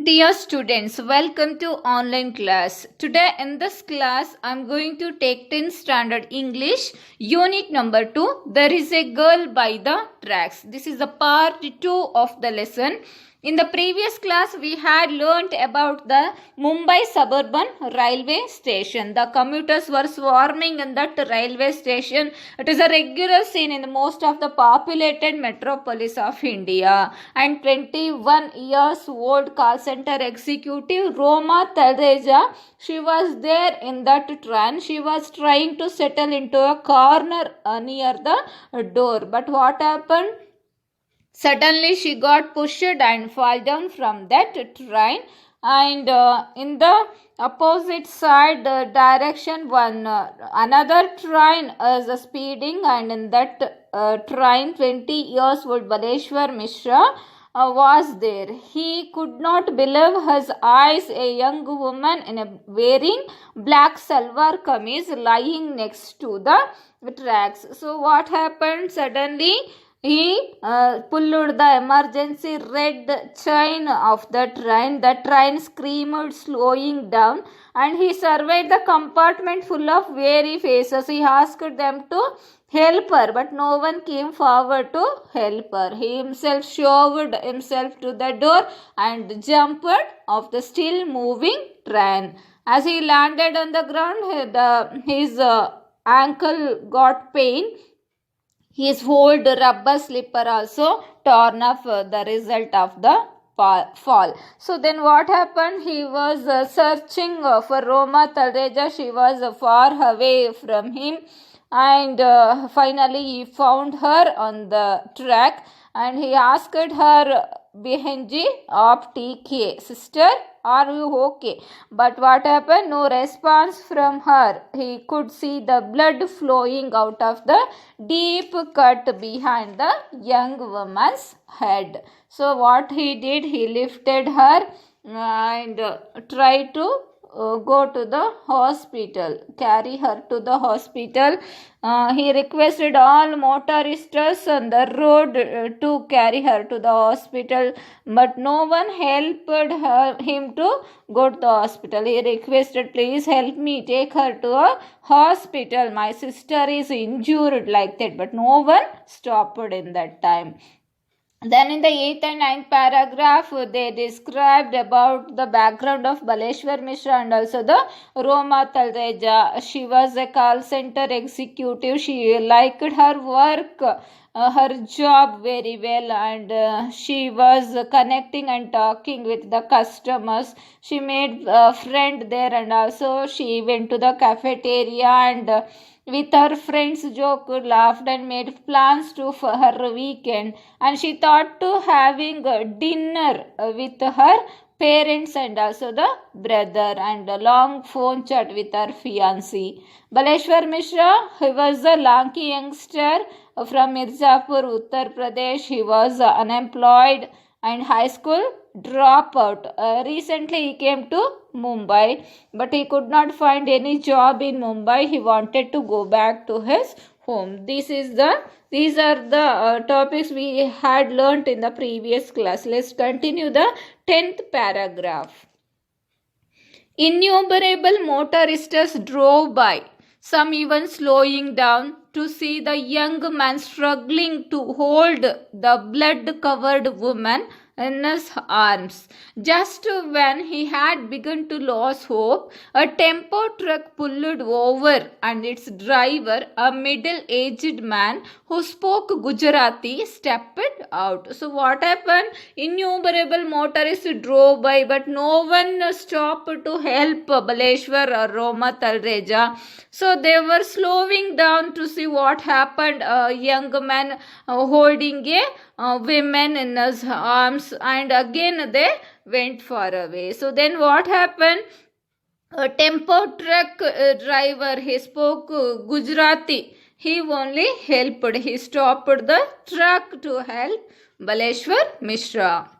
Dear students, welcome to online class. Today in this class, I am going to take 10th standard English, unit number 2. There is a girl by the tracks. This is the part 2 of the lesson. In the previous class, we had learnt about the Mumbai suburban railway station. The commuters were swarming in that railway station. It is a regular scene in most of the populated metropolis of India. And 21 years old call center executive Roma Talreja, she was there in that train. She was trying to settle into a corner near the door. But what happened? Suddenly she got pushed and fall down from that train, and in the opposite side direction another train is speeding, and in that train 20 years old Baleshwar Mishra was there. He could not believe his eyes. A young woman in a wearing black salwar kameez lying next to the tracks. So what happened? Suddenly he pulled the emergency red chain of the train. The train screamed, slowing down, and he surveyed the compartment full of weary faces. He asked them to help her, but no one came forward to help her. He himself shoved himself to the door and jumped off the still moving train. As he landed on the ground, his ankle got pain. His old rubber slipper also torn off, the result of the fall. So then what happened? He was searching for Roma Talreja. She was far away from him, and finally he found her on the track, and he asked her, Behenji of TK, sister, are you okay? But what happened? No response from her. He could see the blood flowing out of the deep cut behind the young woman's head. So what he did, he lifted her and tried to go to the hospital, carry her to the hospital. He requested all motorists on the road to carry her to the hospital, but no one helped him to go to the hospital. He requested, please help me, take her to a hospital. My sister is injured, like that, but no one stopped in that time. Then in the 8th and 9th paragraph, they described about the background of Baleshwar Mishra and also the Roma Talreja. She was a call center executive. She liked her work, her job very well, and she was connecting and talking with the customers. She made a friend there, and also she went to the cafeteria and with her friends joked, laughed, and made plans for her weekend. And she thought to having a dinner with her parents and also the brother, and a long phone chat with her fiancé. Baleshwar Mishra, he was a lanky youngster from Mirzapur, Uttar Pradesh. He was unemployed and high school dropout. Recently he came to Mumbai, but he could not find any job in Mumbai. He wanted to go back to his home. These are the topics we had learnt in the previous class. Let's continue the 10th paragraph. Innumerable motorists drove by, some even slowing down to see the young man struggling to hold the blood-covered woman in his arms. Just when he had begun to lose hope, a tempo truck pulled over, and its driver, a middle-aged man who spoke Gujarati, stepped out. So what happened? Innumerable motorists drove by, but no one stopped to help Baleshwar or Roma Talreja. So they were slowing down to see what happened. A young man holding a women in his arms, and again they went far away. So then what happened? A tempo truck driver, he spoke Gujarati. He only helped. He stopped the truck to help Baleshwar Mishra.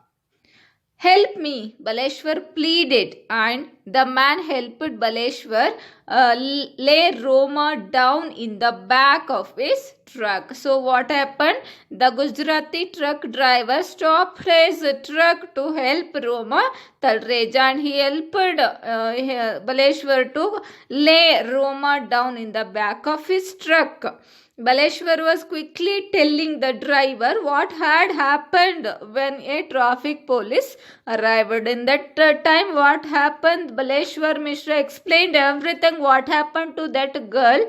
Help me, Baleshwar pleaded, and the man helped Baleshwar lay Roma down in the back of his truck. So what happened? The Gujarati truck driver stopped his truck to help Roma Talreja, and he helped Baleshwar to lay Roma down in the back of his truck. Baleshwar was quickly telling the driver what had happened when a traffic police arrived. In that time, what happened? Baleshwar Mishra explained everything what happened to that girl.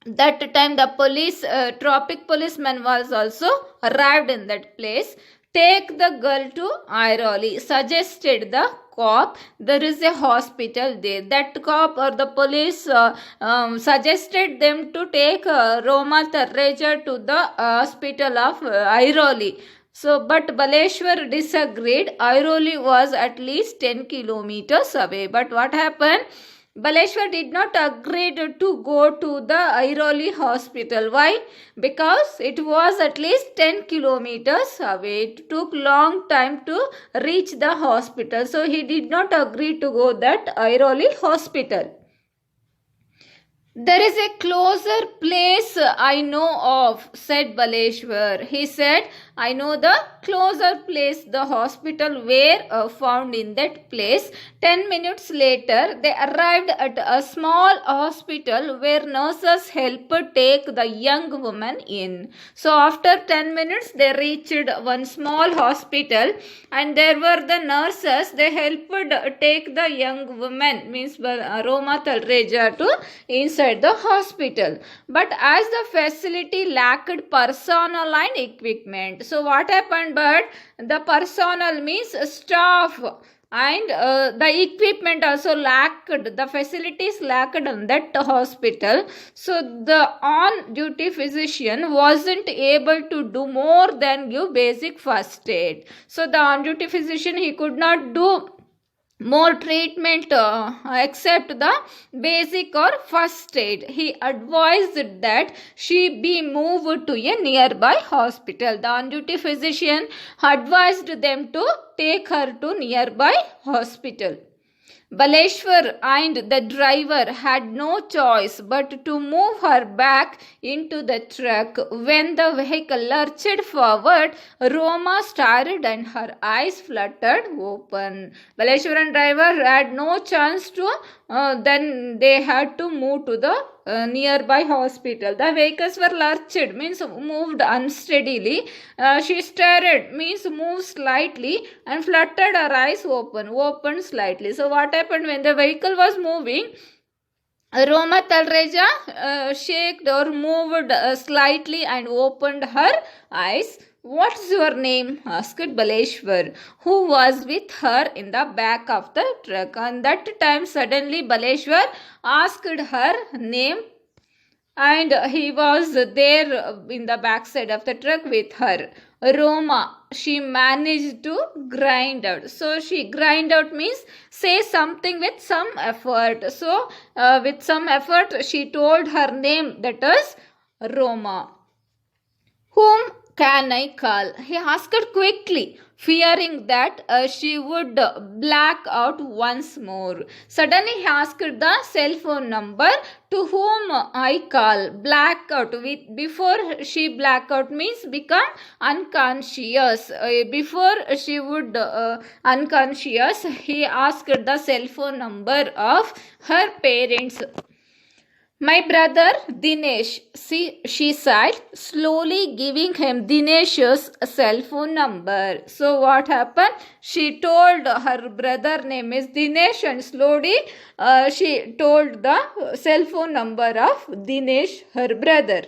That time the traffic policeman was also arrived in that place. Take the girl to Airoli, suggested the cop. There is a hospital there. That cop or the police suggested them to take Roma Talreja to the hospital of Airoli. So, but Baleshwar disagreed. Airoli was at least 10 kilometers away. But what happened? Baleshwar did not agree to go to the Airoli hospital. Why? Because it was at least 10 kilometers away. It took long time to reach the hospital. So he did not agree to go that Airoli hospital. There is a closer place I know of, said Baleshwar. He said, I know the closer place, the hospital were found in that place. 10 minutes later, they arrived at a small hospital where nurses helped take the young woman in. So after 10 minutes, they reached one small hospital, and there were the nurses. They helped take the young woman, means Roma Talreja, to inside the hospital. But as the facility lacked personnel and equipment, so what happened? But the personnel means staff, and the equipment also lacked. The facilities lacked in that hospital. So the on-duty physician wasn't able to do more than give basic first aid. So the on-duty physician, he could not do more treatment except the basic or first aid. He advised that she be moved to a nearby hospital. The on-duty physician advised them to take her to nearby hospital. Baleshwar and the driver had no choice but to move her back into the truck. When the vehicle lurched forward, Roma started and her eyes fluttered open. Baleshwar and driver had no chance to, then they had to move to the nearby hospital. The vehicles were lurched, means moved unsteadily. She stared, means moved slightly, and fluttered her eyes opened slightly. So what happened when the vehicle was moving? Roma Talreja shaked or moved slightly and opened her eyes. What's your name? Asked Baleshwar, who was with her in the back of the truck. And that time suddenly Baleshwar asked her name, and he was there in the back side of the truck with her. Roma, she managed to grind out. So she grind out means say something with some effort. So with some effort she told her name, that is Roma. Whom can I call? He asked quickly, fearing that she would black out once more. Suddenly he asked the cell phone number. To whom I call? Blackout. Before she blackout means become unconscious. Before she would unconscious, he asked the cell phone number of her parents. My brother Dinesh, she said, slowly giving him Dinesh's cell phone number. So what happened? She told her brother name is Dinesh, and slowly she told the cell phone number of Dinesh, her brother.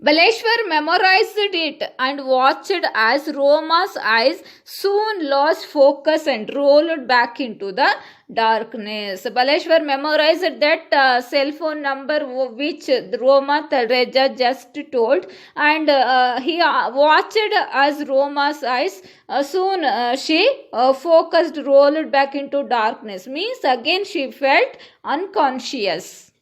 Baleshwar memorized it and watched as Roma's eyes soon lost focus and rolled back into the darkness. Baleshwar memorized that cell phone number which Roma Talreja just told, and he watched as Roma's eyes soon she focused, rolled back into darkness. Means again she felt unconscious.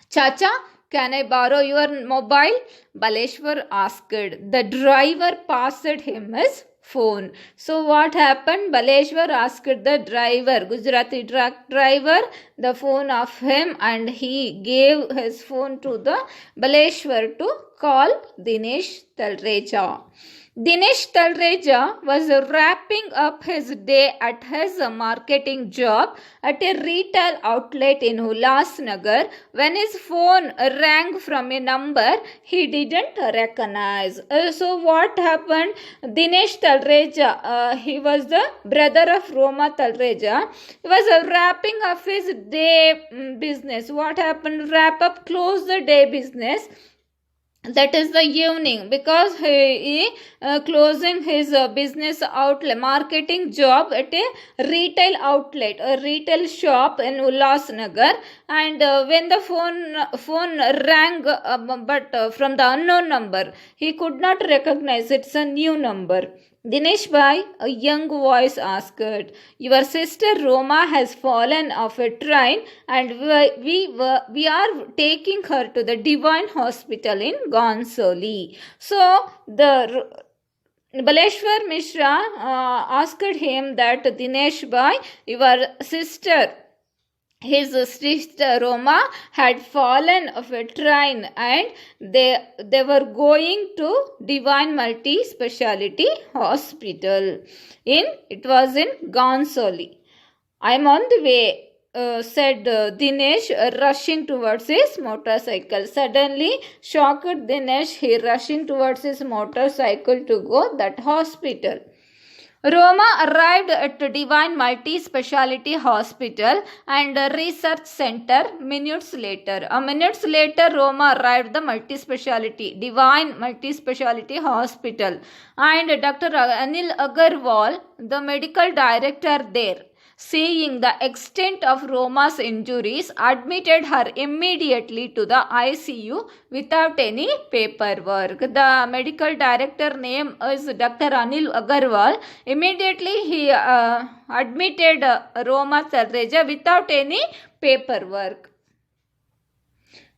Chacha, can I borrow your mobile? Baleshwar asked. The driver passed him his phone. So what happened? Baleshwar asked the driver, Gujarati truck driver, the phone of him, and he gave his phone to the Baleshwar to call Dinesh Talreja. Dinesh Talreja was wrapping up his day at his marketing job at a retail outlet in Ulhasnagar when his phone rang from a number he didn't recognize. So what happened? Dinesh Talreja, he was the brother of Roma Talreja. He was wrapping up his day business. What happened? Wrap up, close the day business. That is the evening, because he closing his business outlet, marketing job at a retail outlet, a retail shop in Ulhasnagar, and when the phone rang, but from the unknown number, he could not recognize it's a new number. Dinesh bhai, a young voice asked, "Your sister Roma has fallen off a train and we are taking her to the Divine Hospital in Ghonsoli." So the Baleshwar Mishra asked him that, "Dinesh bhai, your sister, his sister Roma, had fallen off a train and they were going to Divine Multi Speciality Hospital. It was in Ghonsoli. I am on the way," said Dinesh, rushing towards his motorcycle. Suddenly, shocked Dinesh, he rushing towards his motorcycle to go that hospital. Roma arrived at Divine Multi-Speciality Hospital and Research Center minutes later. Minutes later, Roma arrived at the Divine Multi-Speciality Hospital, and Dr. Anil Agarwal, the medical director there, seeing the extent of Roma's injuries, admitted her immediately to the ICU without any paperwork. The medical director name is Dr. Anil Agarwal. Immediately he admitted Roma Talreja without any paperwork.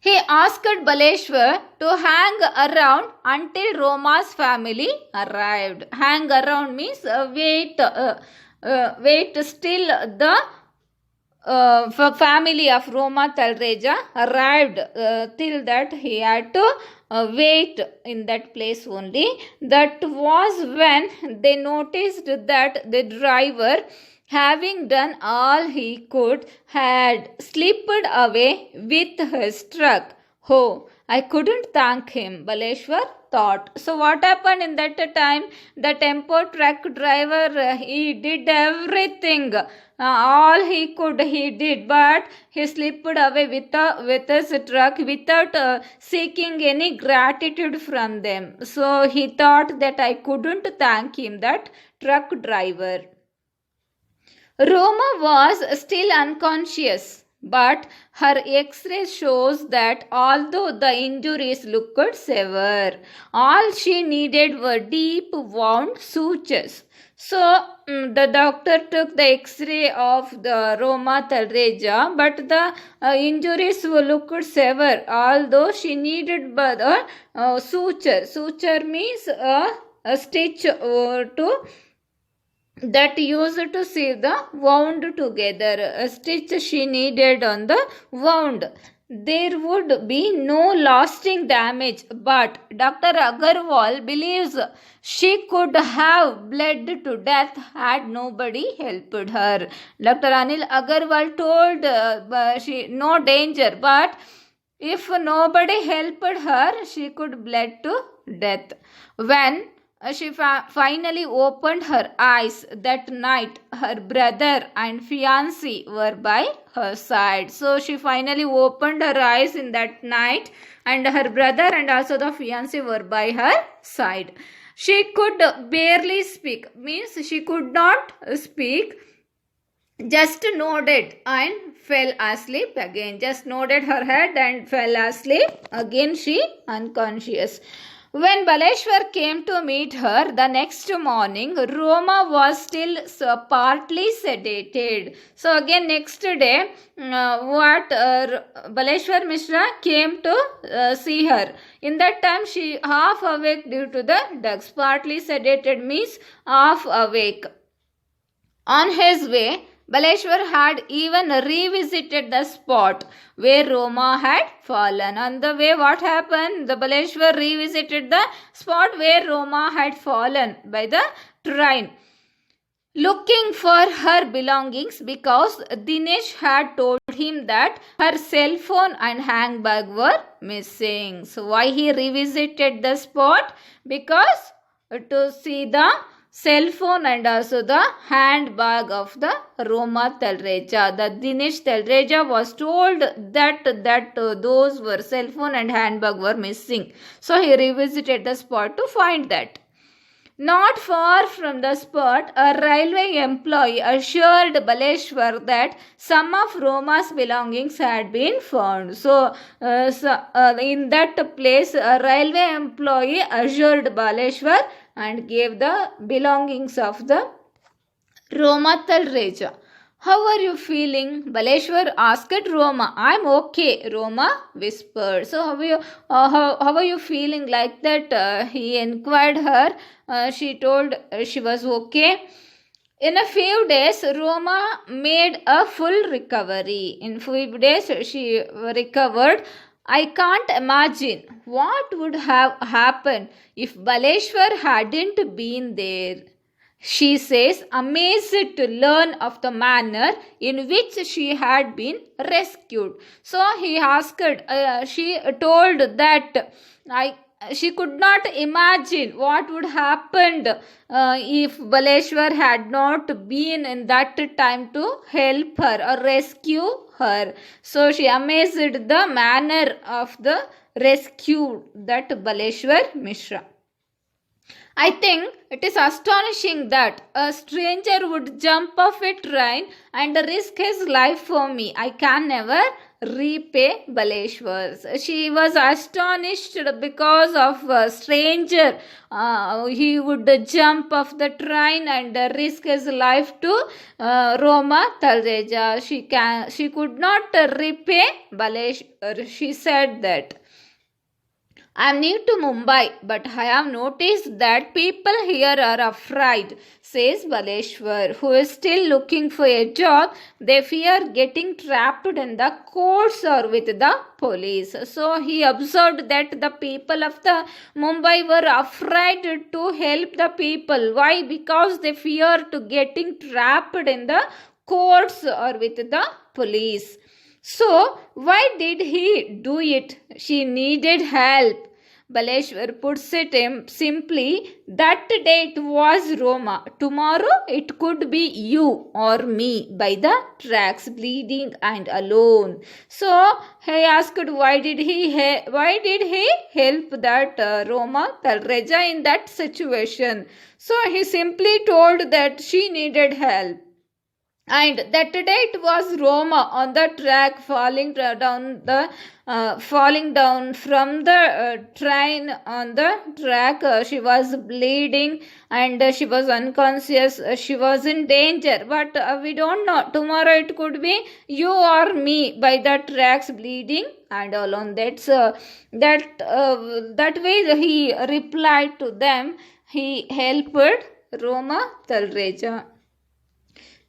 He asked Baleshwar to hang around until Roma's family arrived. Hang around means wait till the family of Roma Talreja arrived. Till that he had to wait in that place only. That was when they noticed that the driver, having done all he could, had slipped away with his truck. Oh, I couldn't thank him, Baleshwar thought. So what happened in that time? The tempo truck driver, he did everything. All he could he did, but he slipped away with his truck without seeking any gratitude from them. So he thought that I couldn't thank him, that truck driver. Roma was still unconscious, but her X-ray shows that although the injuries looked severe, all she needed were deep wound sutures. So the doctor took the X-ray of the Roma Talreja, but the injuries looked severe, although she needed but a suture. Suture means a stitch to that used to sew the wound together. A stitch she needed on the wound. There would be no lasting damage, but Dr. Agarwal believes she could have bled to death had nobody helped her. Dr. Anil Agarwal told she no danger, but if nobody helped her, she could bled to death. When she finally opened her eyes that night, her brother and fiancé were by her side. So she finally opened her eyes in that night, and her brother and also the fiancé were by her side. She could barely speak, means she could not speak, just nodded and fell asleep again. Just nodded her head and fell asleep again, she unconscious. When Baleshwar came to meet her the next morning, Roma was still partly sedated. So again next day, Baleshwar Mishra came to see her. In that time she half awake due to the drugs. Partly sedated means half awake. On his way, Baleshwar had even revisited the spot where Roma had fallen. On the way, what happened? The Baleshwar revisited the spot where Roma had fallen by the train, looking for her belongings because Dinesh had told him that her cell phone and handbag were missing. So why he revisited the spot? Because to see the cell phone and also the handbag of the Roma Talreja. The Dinesh Talreja was told that those were cell phone and handbag were missing. So he revisited the spot to find that. Not far from the spot, a railway employee assured Baleshwar that some of Roma's belongings had been found. So, in that place, a railway employee assured Baleshwar and gave the belongings of the Roma Talreja. How are you feeling? Baleshwar asked Roma. I'm okay, Roma whispered. So how are you feeling? Like that he inquired her. She told she was okay. In a few days, Roma made a full recovery. In few days, she recovered. I can't imagine what would have happened if Baleshwar hadn't been there. She says, amazed to learn of the manner in which she had been rescued. So he asked, she told that she could not imagine what would happen if Baleshwar had not been in that time to help her or rescue her. So she amazed the manner of the rescue that Baleshwar Mishra. I think it is astonishing that a stranger would jump off a train and risk his life for me. I can never repay Baleshwar. She was astonished because of a stranger. He would jump off the train and risk his life to Roma Talreja. She could not repay Baleshwar. She said that. I am new to Mumbai, but I have noticed that people here are afraid, says Baleshwar, who is still looking for a job. They fear getting trapped in the courts or with the police. So he observed that the people of the Mumbai were afraid to help the people. Why? Because they fear to getting trapped in the courts or with the police. So, why did he do it? She needed help. Baleshwar puts it simply, that day it was Roma. Tomorrow it could be you or me by the tracks, bleeding and alone. So, he asked why did he help that Roma Talreja in that situation. So, he simply told that she needed help. And that day it was Roma on the track falling down from the train on the track. She was bleeding and she was unconscious. She was in danger. But we don't know. Tomorrow it could be you or me by the tracks, bleeding and alone. That way he replied to them. He helped Roma Talreja.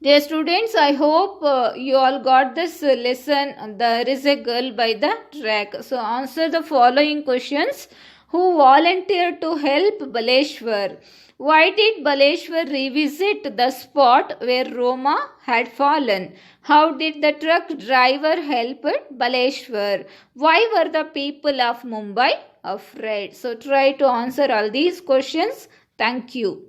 Dear students, I hope you all got this lesson. There is a girl by the track. So answer the following questions. Who volunteered to help Baleshwar? Why did Baleshwar revisit the spot where Roma had fallen? How did the truck driver help Baleshwar? Why were the people of Mumbai afraid? So try to answer all these questions. Thank you.